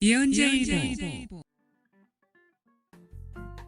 예언자일보.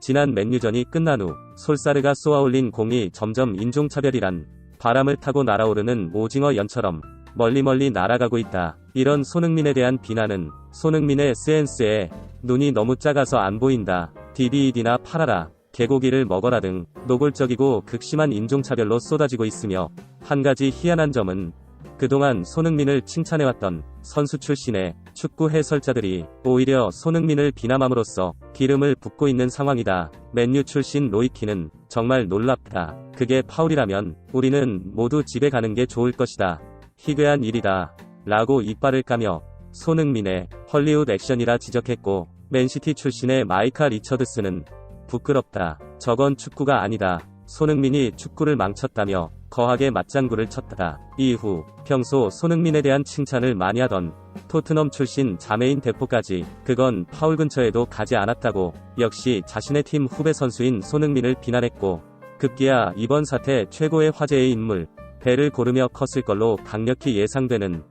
지난 맨유전이 끝난 후 솔사르가 쏘아올린 공이 점점 인종차별이란 바람을 타고 날아오르는 오징어 연처럼 멀리 날아가고 있다. 이런 손흥민에 대한 비난은 손흥민의 SNS에 눈이 너무 작아서 안 보인다, DBED나 팔아라, 개고기를 먹어라 등 노골적이고 극심한 인종차별로 쏟아지고 있으며, 한 가지 희한한 점은 그동안 손흥민을 칭찬해왔던 선수 출신의 축구 해설자들이 오히려 손흥민을 비난함으로써 기름을 붓고 있는 상황이다. 맨유 출신 로이키는 정말 놀랍다. 그게 파울이라면 우리는 모두 집에 가는 게 좋을 것이다. 희괴한 일이다. 라고 이빨을 까며 손흥민의 헐리우드 액션이라 지적했고, 맨시티 출신의 마이카 리처드스는 부끄럽다, 저건 축구가 아니다, 손흥민이 축구를 망쳤다며 거하게 맞장구를 쳤다. 이후 평소 손흥민에 대한 칭찬을 많이 하던 토트넘 출신 자메인 데포까지 그건 파울 근처에도 가지 않았다고 역시 자신의 팀 후배 선수인 손흥민을 비난했고, 급기야 이번 사태 최고의 화제의 인물 벨을 고르며 컸을 걸로 강력히 예상되는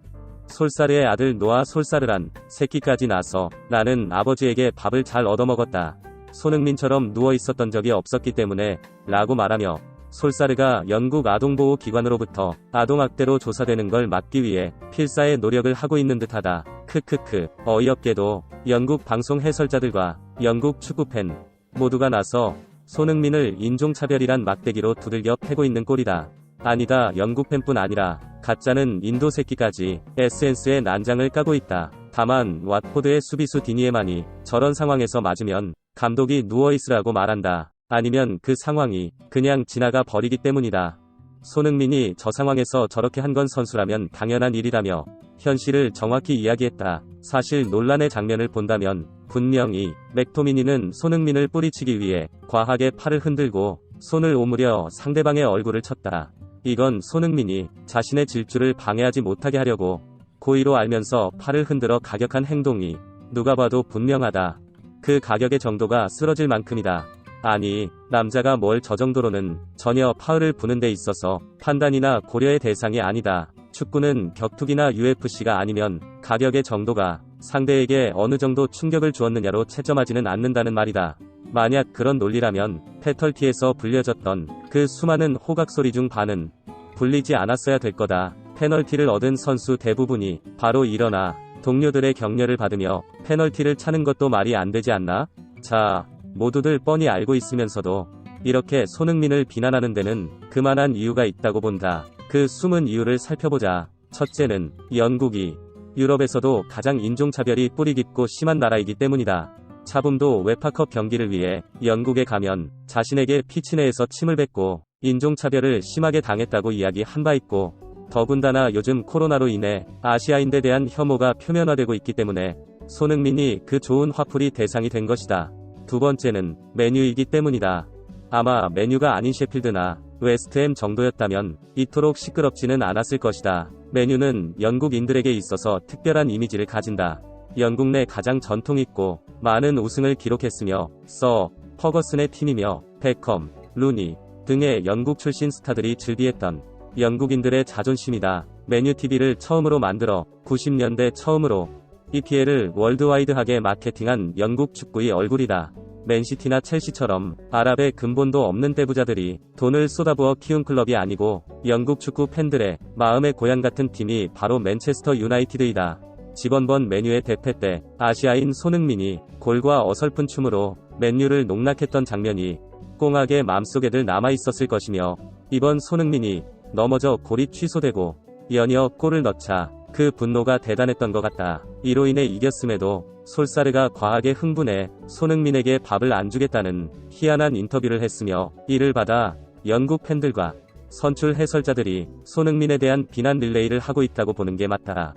솔사르의 아들 노아 솔사르란 새끼까지 나서 나는 아버지에게 밥을 잘 얻어먹었다, 손흥민처럼 누워있었던 적이 없었기 때문에 라고 말하며 솔사르가 영국 아동보호기관으로부터 아동학대로 조사되는 걸 막기 위해 필사의 노력을 하고 있는 듯하다. 크크크. 어이없게도 영국 방송 해설자들과 영국 축구팬 모두가 나서 손흥민을 인종차별이란 막대기로 두들겨 패고 있는 꼴이다. 아니다, 영국 팬뿐 아니라 가짜는 인도 새끼까지 SNS에 난장을 까고 있다. 다만 왓포드의 수비수 디니에만이 저런 상황에서 맞으면 감독이 누워있으라고 말한다. 아니면 그 상황이 그냥 지나가 버리기 때문이다. 손흥민이 저 상황에서 저렇게 한 건 선수라면 당연한 일이라며 현실을 정확히 이야기했다. 사실 논란의 장면을 본다면 분명히 맥토미니는 손흥민을 뿌리치기 위해 과하게 팔을 흔들고 손을 오므려 상대방의 얼굴을 쳤다. 이건 손흥민이 자신의 질주를 방해하지 못하게 하려고 고의로 알면서 팔을 흔들어 가격한 행동이 누가 봐도 분명하다. 그 가격의 정도가 쓰러질 만큼이다. 아니, 남자가 뭘 저 정도로는 전혀 파울을 부는 데 있어서 판단이나 고려의 대상이 아니다. 축구는 격투기나 UFC가 아니면 가격의 정도가 상대에게 어느 정도 충격을 주었느냐로 채점하지는 않는다는 말이다. 만약 그런 논리라면 페널티에서 불려졌던 그 수많은 호각소리 중 반은 불리지 않았어야 될 거다. 페널티를 얻은 선수 대부분이 바로 일어나 동료들의 격려를 받으며 페널티를 차는 것도 말이 안 되지 않나? 자, 모두들 뻔히 알고 있으면서도 이렇게 손흥민을 비난하는 데는 그만한 이유가 있다고 본다. 그 숨은 이유를 살펴보자. 첫째는 영국이 유럽에서도 가장 인종차별이 뿌리 깊고 심한 나라이기 때문이다. 차붐도 웨파컵 경기를 위해 영국에 가면 자신에게 피치 내에서 침을 뱉고 인종차별을 심하게 당했다고 이야기한 바 있고, 더군다나 요즘 코로나로 인해 아시아인에 대한 혐오가 표면화되고 있기 때문에 손흥민이 그 좋은 화풀이 대상이 된 것이다. 두 번째는 맨유이기 때문이다. 아마 맨유가 아닌 셰필드나 웨스트햄 정도였다면 이토록 시끄럽지는 않았을 것이다. 맨유는 영국인들에게 있어서 특별한 이미지를 가진다. 영국 내 가장 전통 있고 많은 우승을 기록했으며 서 퍼거슨의 팀이며 베컴, 루니 등의 영국 출신 스타들이 즐비했던 영국인들의 자존심이다. 맨유TV를 처음으로 만들어 90년대 처음으로 EPL을 월드와이드하게 마케팅한 영국 축구의 얼굴이다. 맨시티나 첼시처럼 아랍의 근본도 없는 떼부자들이 돈을 쏟아부어 키운 클럽이 아니고 영국 축구 팬들의 마음의 고향 같은 팀이 바로 맨체스터 유나이티드이다. 지번번 맨유의 대패 때 아시아인 손흥민이 골과 어설픈 춤으로 맨유를 농락했던 장면이 꽁하게 마음속에들 남아있었을 것이며, 이번 손흥민이 넘어져 골이 취소되고 연이어 골을 넣자 그 분노가 대단했던 것 같다. 이로 인해 이겼음에도 솔사르가 과하게 흥분해 손흥민에게 밥을 안 주겠다는 희한한 인터뷰를 했으며, 이를 받아 영국 팬들과 선출 해설자들이 손흥민에 대한 비난 릴레이를 하고 있다고 보는 게 맞다.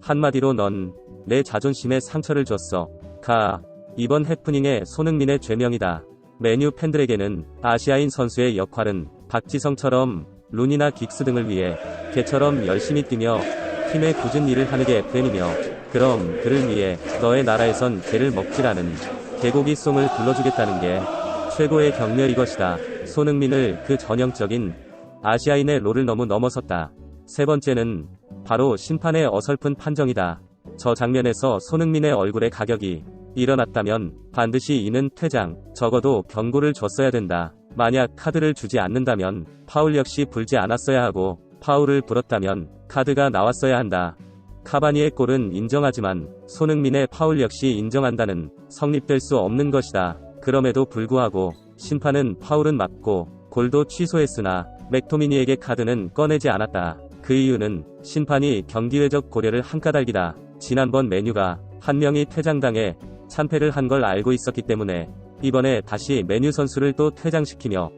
한마디로 넌 내 자존심에 상처를 줬어. 가. 이번 해프닝의 손흥민의 죄명이다. 맨유 팬들에게는 아시아인 선수의 역할은 박지성처럼 루니나 긱스 등을 위해 개처럼 열심히 뛰며 팀의 굳은 일을 하는 게 FM이며, 그럼 그를 위해 너의 나라에선 개를 먹지라는 개고기송을 불러주겠다는 게 최고의 격려일 것이다. 손흥민을 그 전형적인 아시아인의 롤을 너무 넘어섰다. 세 번째는 바로 심판의 어설픈 판정이다. 저 장면에서 손흥민의 얼굴에 가격이 일어났다면 반드시 이는 퇴장, 적어도 경고를 줬어야 된다. 만약 카드를 주지 않는다면 파울 역시 불지 않았어야 하고, 파울을 불었다면 카드가 나왔어야 한다. 카바니의 골은 인정하지만 손흥민의 파울 역시 인정한다는 성립될 수 없는 것이다. 그럼에도 불구하고 심판은 파울은 맞고 골도 취소했으나 맥토미니에게 카드는 꺼내지 않았다. 그 이유는 심판이 경기외적 고려를 한 까닭이다. 지난번 메뉴가 한 명이 퇴장당해 참패를 한 걸 알고 있었기 때문에 이번에 다시 메뉴 선수를 또 퇴장시키며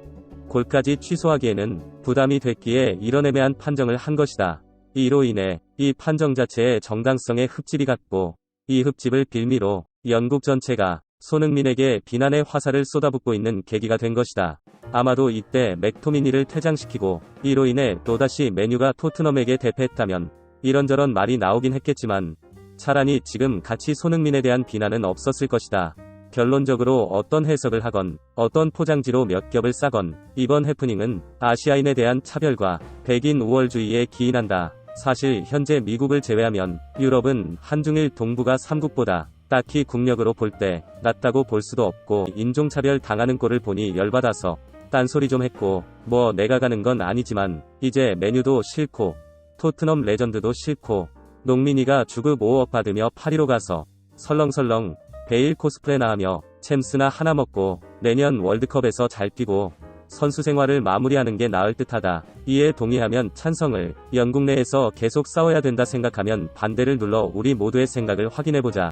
골까지 취소하기에는 부담이 됐기에 이런 애매한 판정을 한 것이다. 이로 인해 이 판정 자체의 정당성에 흠집이 갔고, 이 흠집을 빌미로 영국 전체가 손흥민에게 비난의 화살을 쏟아붓고 있는 계기가 된 것이다. 아마도 이때 맥토미니를 퇴장시키고 이로 인해 또다시 메뉴가 토트넘에게 대패했다면 이런저런 말이 나오긴 했겠지만 차라리 지금 같이 손흥민에 대한 비난은 없었을 것이다. 결론적으로 어떤 해석을 하건 어떤 포장지로 몇 겹을 싸건 이번 해프닝은 아시아인에 대한 차별과 백인 우월주의에 기인한다. 사실 현재 미국을 제외하면 유럽은 한중일 동북아 3국보다 딱히 국력으로 볼 때 낫다고 볼 수도 없고, 인종차별 당하는 꼴을 보니 열받아서 딴소리 좀 했고, 뭐 내가 가는 건 아니지만 이제 메뉴도 싫고 토트넘 레전드도 싫고, 농민이가 주급 5억 받으며 파리로 가서 설렁설렁 베일 코스프레나 하며 챔스나 하나 먹고 내년 월드컵에서 잘 뛰고 선수 생활을 마무리하는 게 나을 듯하다. 이에 동의하면 찬성을, 영국 내에서 계속 싸워야 된다 생각하면 반대를 눌러 우리 모두의 생각을 확인해보자.